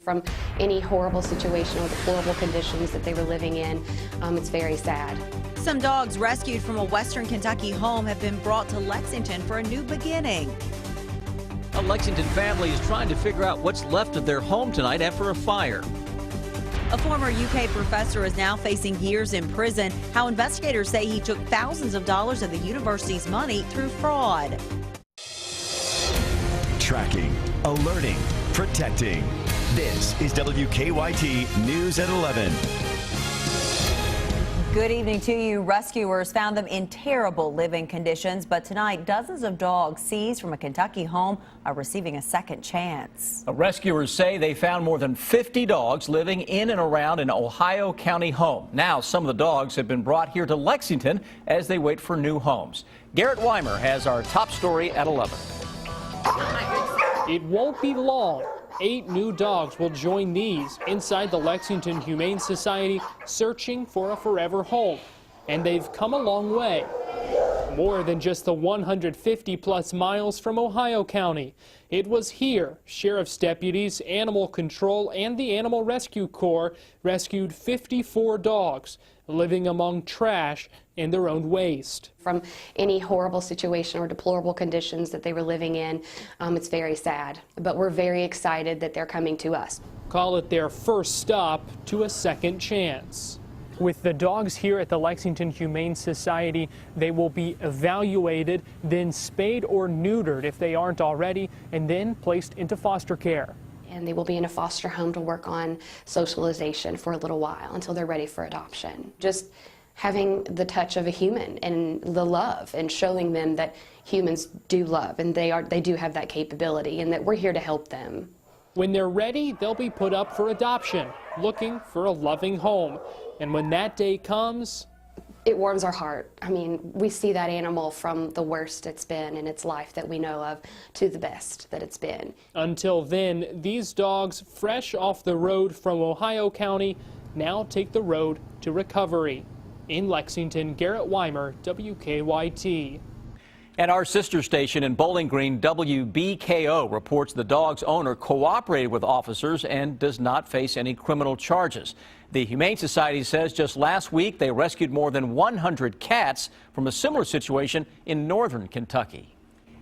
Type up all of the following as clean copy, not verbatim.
From any horrible situation or deplorable conditions that they were living in. It's very sad. Some dogs rescued from a Western Kentucky home have been brought to Lexington for a new beginning. A Lexington family is trying to figure out what's left of their home tonight after a fire. A former UK professor is now facing years in prison. How investigators say he took thousands of dollars of the university's money through fraud. Tracking, alerting, protecting. This is WKYT News at 11. Good evening to you. Rescuers found them in terrible living conditions, but tonight dozens of dogs seized from a Kentucky home are receiving a second chance. Rescuers say they found more than 50 dogs living in and around an Ohio County home. Now some of the dogs have been brought here to Lexington as they wait for new homes. Garrett Weimer has our top story at 11. It won't be long. 8 new dogs will join these inside the Lexington Humane Society searching for a forever home. And they've come a long way. More than just the 150-plus miles from Ohio County. It was here sheriff's deputies, animal control, and the Animal Rescue Corps rescued 54 dogs living among trash and their own waste. From any horrible situation or deplorable conditions that they were living in. It's very sad, but we're very excited that they're coming to us. Call it their first stop to a second chance. With the dogs here at the Lexington Humane Society, they will be evaluated, then spayed or neutered if they aren't already, and then placed into foster care. And they will be in a foster home to work on socialization for a little while until they're ready for adoption. Just having the touch of a human and the love and showing them that humans do love and they do have that capability and that we're here to help them. When they're ready, they'll be put up for adoption, looking for a loving home. And when that day comes, it warms our heart. I mean, we see that animal from the worst it's been in its life that we know of to the best that it's been. Until then, these dogs, fresh off the road from Ohio County, now take the road to recovery. In Lexington, Garrett Weimer, WKYT. And our sister station in Bowling Green, WBKO, reports the dog's owner cooperated with officers and does not face any criminal charges. The Humane Society says just last week they rescued more than 100 cats from a similar situation in northern Kentucky.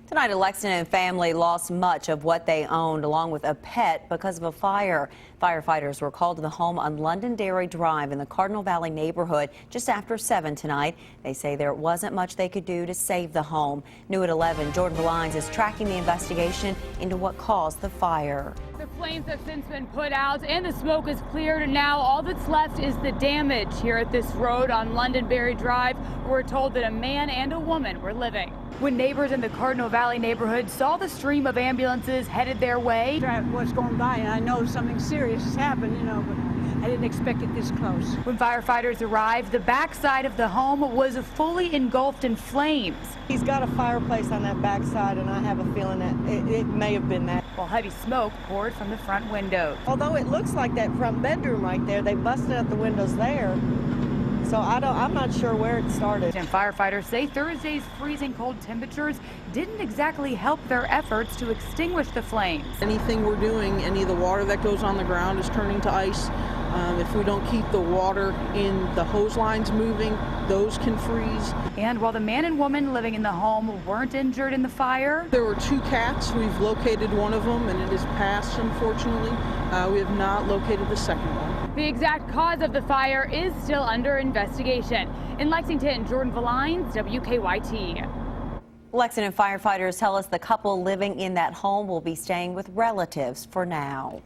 Tonight, a Lexington family lost much of what they owned, along with a pet, because of a fire. Firefighters were called to the home on Londonderry Drive in the Cardinal Valley neighborhood just after 7 tonight. They say there wasn't much they could do to save the home. New at 11, Jordan Valines is tracking the investigation into what caused the fire. The flames have since been put out and the smoke is cleared, and now all that's left is the damage here at this road on Londonderry Drive. We're told that a man and a woman were living. When neighbors in the Cardinal Valley neighborhood saw the stream of ambulances headed their way, I was going by and I know something serious has happened, you know, but I didn't expect it this close. When firefighters arrived, the backside of the home was fully engulfed in flames. He's got a fireplace on that backside, and I have a feeling that it may have been that. While heavy smoke poured from the front windows. Although it looks like that front bedroom right there, they busted out the windows there. So I'm not sure where it started. And firefighters say Thursday's freezing cold temperatures didn't exactly help their efforts to extinguish the flames. Anything we're doing, any of the water that goes on the ground is turning to ice. If we don't keep the water in the hose lines moving, those can freeze. And while the man and woman living in the home weren't injured in the fire, there were 2 cats. We've located one of them and it is passed, unfortunately. We have not located the second one. The exact cause of the fire is still under investigation. In Lexington, Jordan Valines, WKYT. Lexington firefighters tell us the couple living in that home will be staying with relatives for now.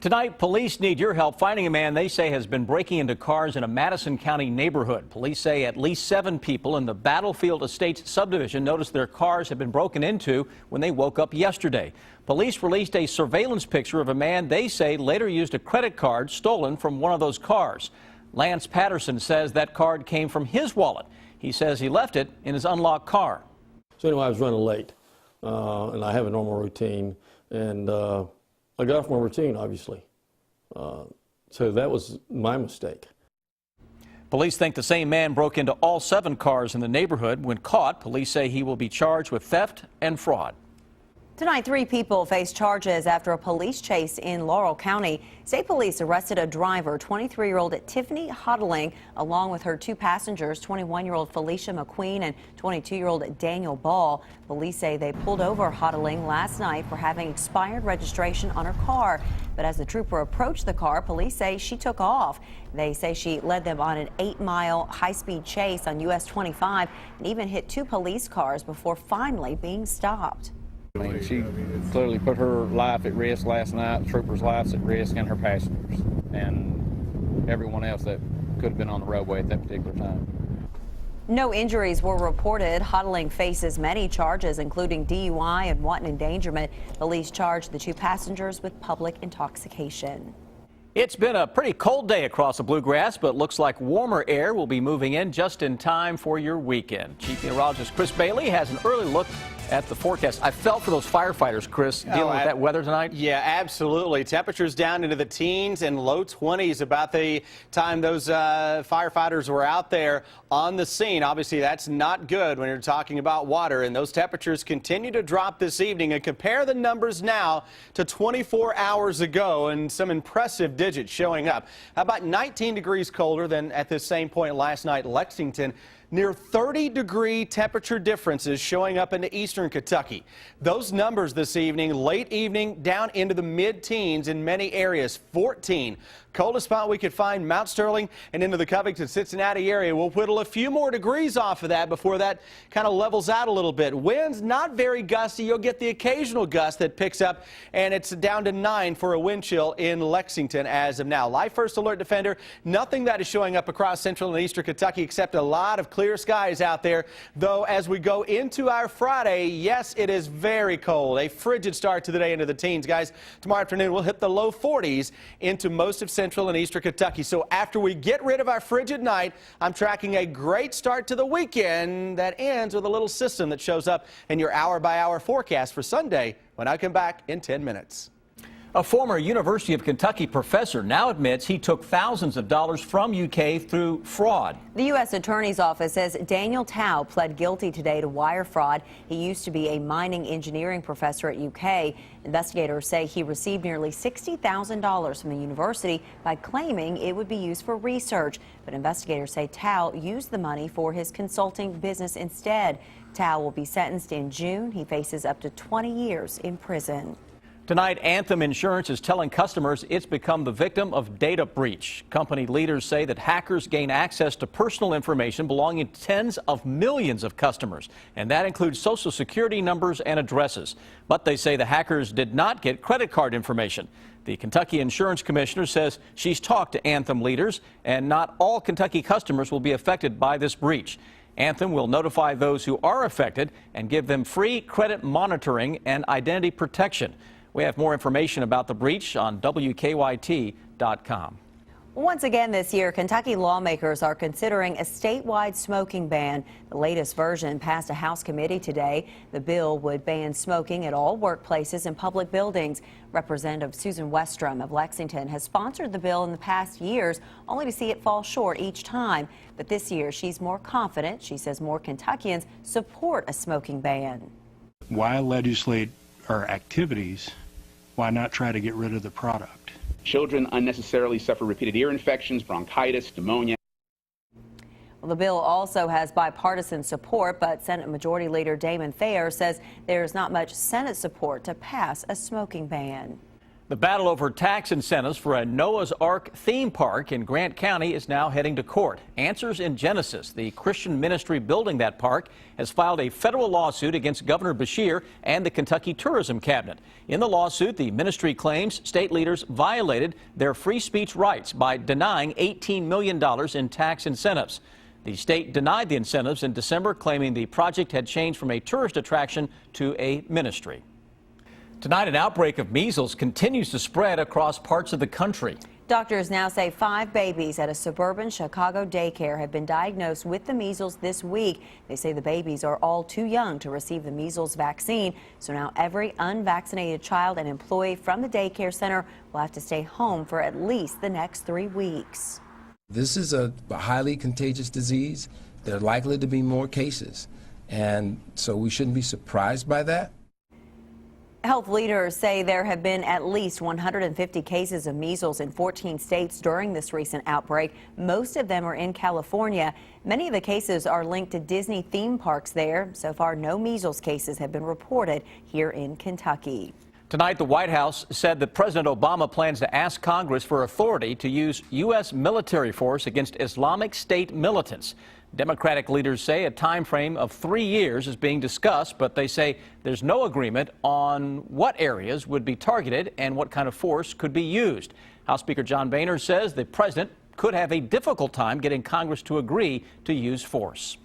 Tonight, police need your help finding a man they say has been breaking into cars in a Madison County neighborhood. Police say at least 7 people in the Battlefield Estates subdivision noticed their cars had been broken into when they woke up yesterday. Police released a surveillance picture of a man they say later used a credit card stolen from one of those cars. Lance Patterson says that card came from his wallet. He says he left it in his unlocked car. So anyway, I was running late, and I have a normal routine, and I got off my routine, obviously. So that was my mistake. Police think the same man broke into all 7 cars in the neighborhood. When caught, police say he will be charged with theft and fraud. Tonight, 3 people face charges after a police chase in Laurel County. State police arrested a driver, 23-year-old Tiffany Hodling, along with her 2 passengers, 21-year-old Felicia McQueen and 22-year-old Daniel Ball. Police say they pulled over Hodling last night for having expired registration on her car. But as the trooper approached the car, police say she took off. They say she led them on an 8-mile high-speed chase on US 25 and even hit 2 police cars before finally being stopped. I mean, she clearly put her life at risk last night, the troopers' lives at risk, and her passengers, and everyone else that could have been on the roadway at that particular time. No injuries were reported. Hodling faces many charges, including DUI and wanton endangerment. Police charged the 2 passengers with public intoxication. It's been a pretty cold day across the Bluegrass, but looks like warmer air will be moving in just in time for your weekend. Chief Meteorologist Chris Bailey has an early look at the forecast. I felt for those firefighters, Chris, dealing with that weather tonight. Yeah, absolutely. Temperatures down into the teens and low 20s about the time those firefighters were out there on the scene. Obviously, that's not good when you're talking about water, and those temperatures continue to drop this evening. And compare the numbers now to 24 hours ago, and some impressive digits showing up. How about 19 degrees colder than at this same point last night in Lexington? Near 30-degree temperature differences showing up into eastern Kentucky. Those numbers this evening, late evening, down into the mid-teens in many areas. 14. Coldest spot we could find, Mount Sterling and into the Covington, Cincinnati area. We'll whittle a few more degrees off of that before that kind of levels out a little bit. Winds not very gusty. You'll get the occasional gust that picks up, and it's down to 9 for a wind chill in Lexington as of now. Live First Alert Defender, nothing that is showing up across central and eastern Kentucky except a lot of clear skies out there. Though as we go into our Friday, yes, it is very cold. A frigid start to the day into the teens, guys. Tomorrow afternoon, we'll hit the low 40s into most of central and eastern Kentucky. So after we get rid of our frigid night, I'm tracking a great start to the weekend that ends with a little system that shows up in your hour-by-hour forecast for Sunday when I come back in 10 minutes. A former University of Kentucky professor now admits he took thousands of dollars from UK through fraud. The U.S. Attorney's Office says Daniel Tao pled guilty today to wire fraud. He used to be a mining engineering professor at UK. Investigators say he received nearly $60,000 from the university by claiming it would be used for research. But investigators say Tao used the money for his consulting business instead. Tao will be sentenced in June. He faces up to 20 years in prison. Tonight, Anthem Insurance is telling customers it's become the victim of data breach. Company leaders say that hackers gain access to personal information belonging to tens of millions of customers, and that includes Social Security numbers and addresses. But they say the hackers did not get credit card information. The Kentucky Insurance Commissioner says she's talked to Anthem leaders, and not all Kentucky customers will be affected by this breach. Anthem will notify those who are affected and give them free credit monitoring and identity protection. We have more information about the breach on WKYT.com. Once again this year, Kentucky lawmakers are considering a statewide smoking ban. The latest version passed a House committee today. The bill would ban smoking at all workplaces and public buildings. Representative Susan Westrom of Lexington has sponsored the bill in the past years, only to see it fall short each time. But this year, she's more confident. She says more Kentuckians support a smoking ban. Why legislate our activities? Why not try to get rid of the product? Children unnecessarily suffer repeated ear infections, bronchitis, pneumonia. Well, the bill also has bipartisan support, but Senate Majority Leader Damon Thayer says there is not much Senate support to pass a smoking ban. The battle over tax incentives for a Noah's Ark theme park in Grant County is now heading to court. Answers in Genesis, the Christian ministry building that park, has filed a federal lawsuit against Governor Beshear and the Kentucky Tourism Cabinet. In the lawsuit, the ministry claims state leaders violated their free speech rights by denying $18 million in tax incentives. The state denied the incentives in December, claiming the project had changed from a tourist attraction to a ministry. Tonight, an outbreak of measles continues to spread across parts of the country. Doctors now say 5 babies at a suburban Chicago daycare have been diagnosed with the measles this week. They say the babies are all too young to receive the measles vaccine. So now every unvaccinated child and employee from the daycare center will have to stay home for at least the next 3 weeks. This is a highly contagious disease. There are likely to be more cases. And so we shouldn't be surprised by that. Health leaders say there have been at least 150 cases of measles in 14 states during this recent outbreak. Most of them are in California. Many of the cases are linked to Disney theme parks there. So far, no measles cases have been reported here in Kentucky. Tonight, the White House said that President Obama plans to ask Congress for authority to use U.S. military force against Islamic State militants. Democratic leaders say a time frame of 3 years is being discussed, but they say there's no agreement on what areas would be targeted and what kind of force could be used. House Speaker John Boehner says the president could have a difficult time getting Congress to agree to use force.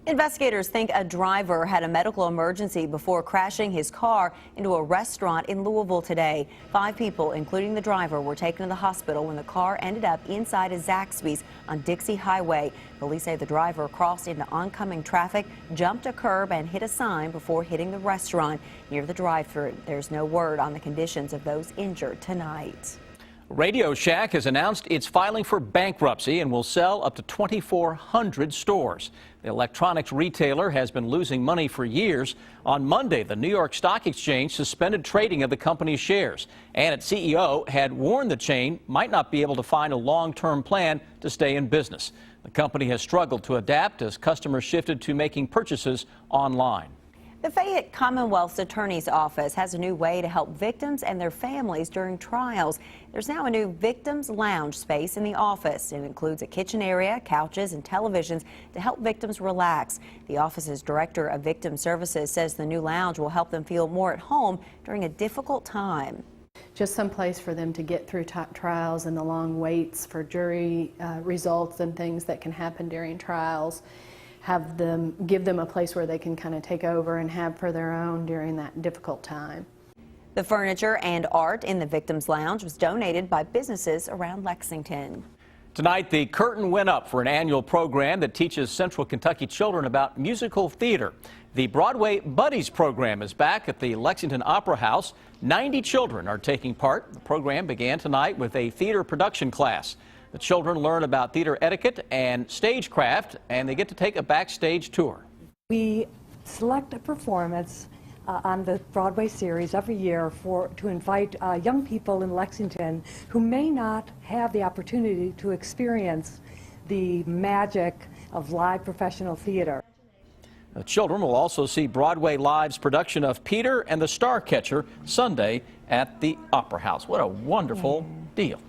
Investigators think a driver had a medical emergency before crashing his car into a restaurant in Louisville today. 5 people, including the driver, were taken to the hospital when the car ended up inside a Zaxby's on Dixie Highway. Police say the driver crossed into oncoming traffic, jumped a curb, and hit a sign before hitting the restaurant near the drive-thru. There's no word on the conditions of those injured tonight. Radio Shack has announced it's filing for bankruptcy and will sell up to 2,400 stores. The electronics retailer has been losing money for years. On Monday, the New York Stock Exchange suspended trading of the company's shares, and its CEO had warned the chain might not be able to find a long-term plan to stay in business. The company has struggled to adapt as customers shifted to making purchases online. The Fayette Commonwealth's Attorney's Office has a new way to help victims and their families during trials. There's now a new victims lounge space in the office. It includes a kitchen area, couches, and televisions to help victims relax. The office's director of victim services says the new lounge will help them feel more at home during a difficult time. Just some place for them to get through trials and the long waits for jury results and things that can happen during trials. Give them a place where they can kind of take over and have for their own during that difficult time. The furniture and art in the Victims Lounge was donated by businesses around Lexington. Tonight, the curtain went up for an annual program that teaches Central Kentucky children about musical theater. The Broadway Buddies program is back at the Lexington Opera House. 90 children are taking part. The program began tonight with a theater production class. The children learn about theater etiquette and stagecraft, and they get to take a backstage tour. We select a performance on the Broadway series every year to invite young people in Lexington who may not have the opportunity to experience the magic of live professional theater. The children will also see Broadway Live's production of Peter and the Starcatcher Sunday at the Opera House. What a wonderful deal.